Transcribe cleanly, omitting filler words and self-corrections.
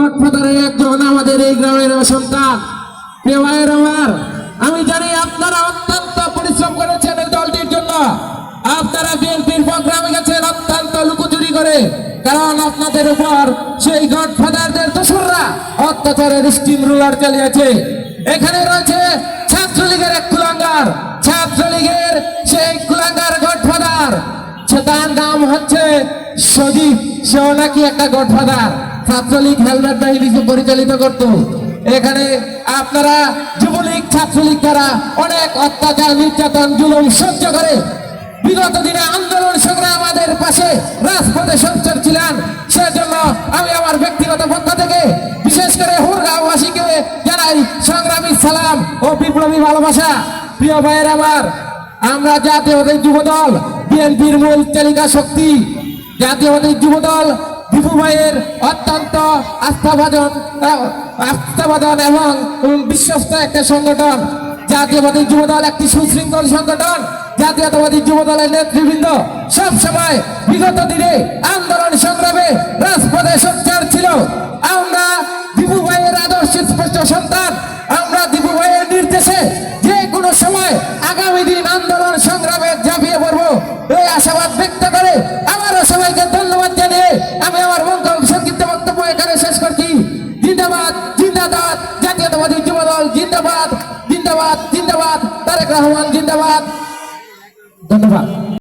গডফাদারের একজন আমাদের এই গ্রামের সন্তান। প্রিয় ভাইয়ের আমার, আমি জানি আপনারা অত্যন্ত পরিশ্রম করেছেন এই দলটির জন্য। আপনারা বিএনপির প্রোগ্রামে গেছেন অত্যন্ত লুকোচুরি করে, কারণ আপনাদের উপর সেই গডফাদারদের দোসররা অত্যাচারের স্টিম রুলার চালিয়েছে। এখানে রয়েছে ছাত্রলীগের এক কুলাঙ্গার, ছাত্রলীগের সেই কুলাঙ্গার গডফাদার, তার নাম হচ্ছে সজীব। সেও নাকি একটা গডফাদার, ছাত্রলীগ হেলমেট বাহিনীকে পরিচালিত করত। এখানে আপনারা যুবলীগ ছাত্রলীগ দ্বারা অনেক অত্যাচার নির্যাতন জুলুম সহ্য করে বিগত দিনে আন্দোলন সংগ্রাম আমাদের পাশে রাজপথে সঞ্চার ছিলেন। সেজন্য আমি আমার ব্যক্তিগত পক্ষ থেকে বিশেষ করে হুড়গাঁওবাসীকে জানাই সংগ্রামী সালাম ও বিপ্লবী ভালোবাসা। প্রিয় ভাইয়ের আমার, আমরা জাতীয়তাবাদী যুবদল বিএনপির মূল চালিকা শক্তি। জাতীয়তাবাদী যুবদল দীপু ভাইয়ের অত্যন্ত আস্থাভাজন এবং বিশ্বস্ত একটা সংগঠন। জাতীয়তাবাদী যুবদল একটি সুশৃঙ্খল সংগঠন। জাতীয়তাবাদী যুবদলের নেতৃবৃন্দ সব সময় বিগত দিনে আন্দোলন সংগ্রামে রাজপথে সোচ্চার ছিল। আমরা দীপু ভাইয়ের আদর্শ স্পষ্ট সন্তান। আমরা দীপু ভাইয়ের নির্দেশে যে কোনো সময় আগামী দিন আন্দোলন সংগ্রামে ঝাঁপিয়ে পড়বো এই আশাবাদ ব্যক্ত করে আমারও সবাইকে ধন্যবাদ জানিয়ে আমি আমার সংক্ষিপ্ত বক্তব্য এখানে শেষ করছি। জিন্দাবাদ, জিন্দাবাদ জাতীয়তাবাদী যুবদল, জিন্দাবাদ, জিন্দাবাদ, জিন্দাবাদ তারেক রহমান, জিন্দাবাদ। ধন্যবাদ।